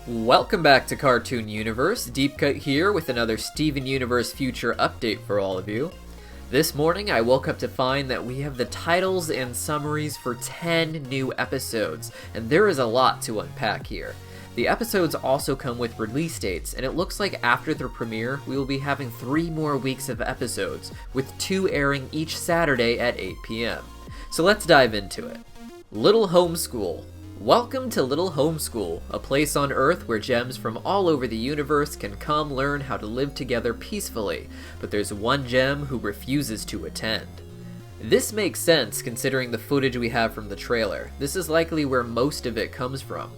Welcome back to Cartoon Universe. DEEPCUT here with another Steven Universe Future update for all of you. This morning I woke up to find that we have the titles and summaries for 10 new episodes, and there is a lot to unpack here. The episodes also come with release dates, and it looks like after their premiere we will be having 3 more weeks of episodes, with 2 airing each Saturday at 8 p.m. So let's dive into it. Little Homeschool. Welcome to Little Homeschool, a place on Earth where gems from all over the universe can come learn how to live together peacefully, but there's one gem who refuses to attend. This makes sense considering the footage we have from the trailer. This is likely where most of it comes from.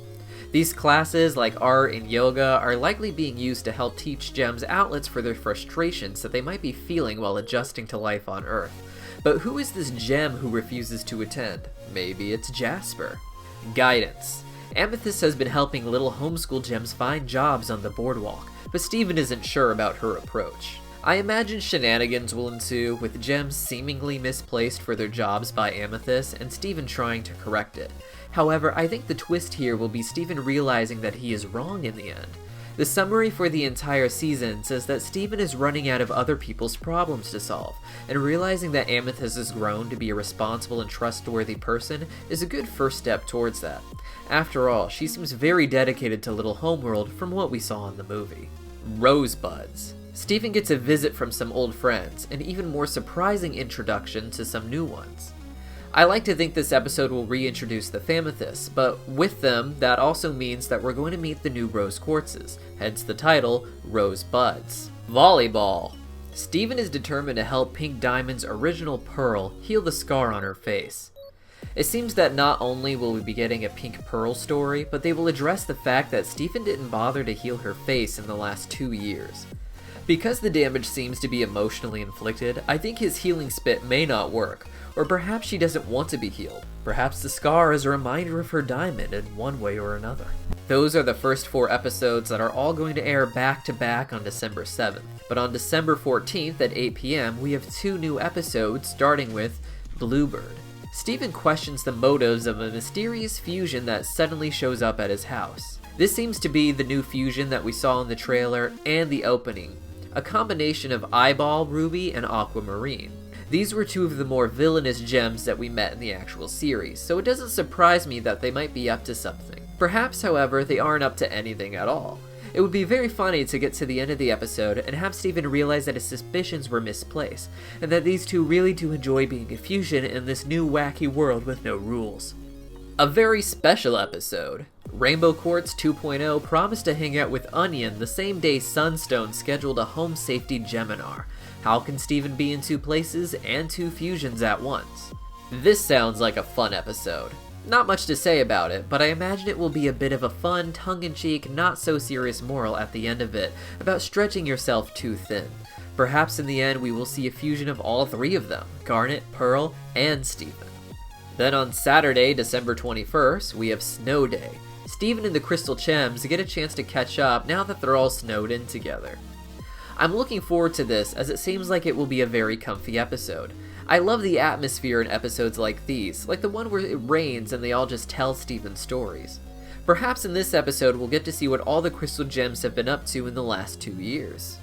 These classes, like art and yoga, are likely being used to help teach gems outlets for their frustrations that they might be feeling while adjusting to life on Earth. But who is this gem who refuses to attend? Maybe it's Jasper. Guidance. Amethyst has been helping little homeschool gems find jobs on the boardwalk, but Steven isn't sure about her approach. I imagine shenanigans will ensue, with gems seemingly misplaced for their jobs by Amethyst and Steven trying to correct it. However, I think the twist here will be Steven realizing that he is wrong in the end. The summary for the entire season says that Steven is running out of other people's problems to solve, and realizing that Amethyst has grown to be a responsible and trustworthy person is a good first step towards that. After all, she seems very dedicated to Little Homeworld from what we saw in the movie. Rosebuds. Steven gets a visit from some old friends, an even more surprising introduction to some new ones. I like to think this episode will reintroduce the Famethysts, but with them, that also means that we're going to meet the new rose quartzes, hence the title, Rosebuds. Volleyball. Steven is determined to help Pink Diamond's original Pearl heal the scar on her face. It seems that not only will we be getting a Pink Pearl story, but they will address the fact that Steven didn't bother to heal her face in the last 2 years. Because the damage seems to be emotionally inflicted, I think his healing spit may not work, or perhaps she doesn't want to be healed. Perhaps the scar is a reminder of her diamond in one way or another. Those are the first 4 episodes that are all going to air back to back on December 7th. But on December 14th at 8 p.m. we have 2 new episodes, starting with Bluebird. Steven questions the motives of a mysterious fusion that suddenly shows up at his house. This seems to be the new fusion that we saw in the trailer and the opening, a combination of Eyeball, Ruby, and Aquamarine. These were 2 of the more villainous gems that we met in the actual series, so it doesn't surprise me that they might be up to something. Perhaps, however, they aren't up to anything at all. It would be very funny to get to the end of the episode and have Steven realize that his suspicions were misplaced, and that these 2 really do enjoy being a fusion in this new wacky world with no rules. A very special episode. Rainbow Quartz 2.0 promised to hang out with Onion the same day Sunstone scheduled a home safety geminar. How can Steven be in 2 places and 2 fusions at once? This sounds like a fun episode. Not much to say about it, but I imagine it will be a bit of a fun, tongue-in-cheek, not-so-serious moral at the end of it about stretching yourself too thin. Perhaps in the end we will see a fusion of all 3 of them, Garnet, Pearl, and Steven. Then on Saturday, December 21st, we have Snow Day. Steven and the Crystal Chems get a chance to catch up now that they're all snowed in together. I'm looking forward to this as it seems like it will be a very comfy episode. I love the atmosphere in episodes like these, like the one where it rains and they all just tell Steven stories. Perhaps in this episode we'll get to see what all the Crystal Gems have been up to in the last 2 years.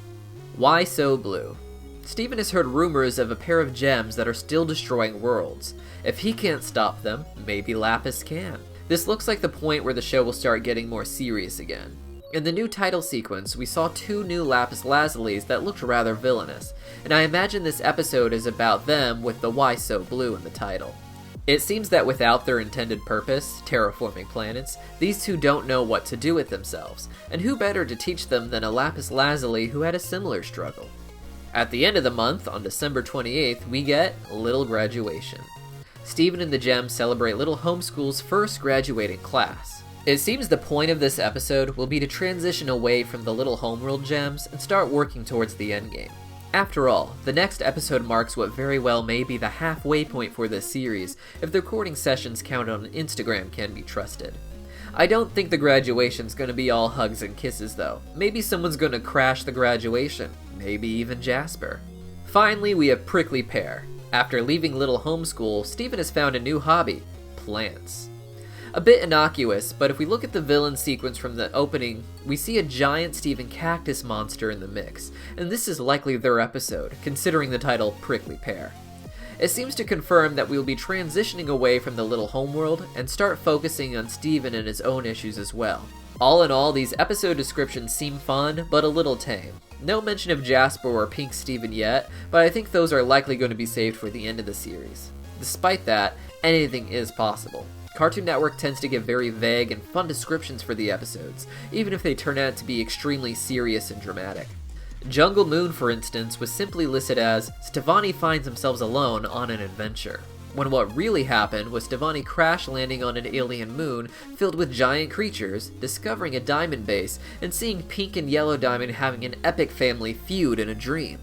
Why So Blue? Steven has heard rumors of a pair of gems that are still destroying worlds. If he can't stop them, maybe Lapis can. This looks like the point where the show will start getting more serious again. In the new title sequence, we saw 2 new Lapis Lazulis that looked rather villainous, and I imagine this episode is about them with the Why So Blue in the title. It seems that without their intended purpose, terraforming planets, these 2 don't know what to do with themselves, and who better to teach them than a Lapis Lazuli who had a similar struggle. At the end of the month, on December 28th, we get Little Graduation. Steven and the Gems celebrate Little Homeschool's first graduating class. It seems the point of this episode will be to transition away from the Little Homeworld gems and start working towards the endgame. After all, the next episode marks what very well may be the halfway point for this series if the recording sessions counted on Instagram can be trusted. I don't think the graduation's gonna be all hugs and kisses though. Maybe someone's gonna crash the graduation, maybe even Jasper. Finally, we have Prickly Pear. After leaving Little Homeschool, Steven has found a new hobby, plants. A bit innocuous, but if we look at the villain sequence from the opening, we see a giant Steven cactus monster in the mix, and this is likely their episode, considering the title Prickly Pear. It seems to confirm that we will be transitioning away from the little homeworld and start focusing on Steven and his own issues as well. All in all, these episode descriptions seem fun, but a little tame. No mention of Jasper or Pink Steven yet, but I think those are likely going to be saved for the end of the series. Despite that, anything is possible. Cartoon Network tends to give very vague and fun descriptions for the episodes, even if they turn out to be extremely serious and dramatic. Jungle Moon, for instance, was simply listed as Stevonnie finds themselves alone on an adventure, when what really happened was Stevonnie crash landing on an alien moon filled with giant creatures, discovering a diamond base, and seeing Pink and Yellow Diamond having an epic family feud in a dream.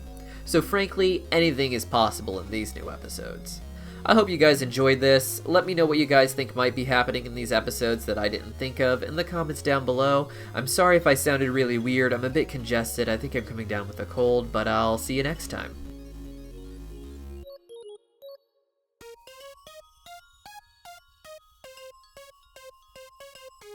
So frankly, anything is possible in these new episodes. I hope you guys enjoyed this. Let me know what you guys think might be happening in these episodes that I didn't think of in the comments down below. I'm sorry if I sounded really weird, I'm a bit congested, I think I'm coming down with a cold, but I'll see you next time.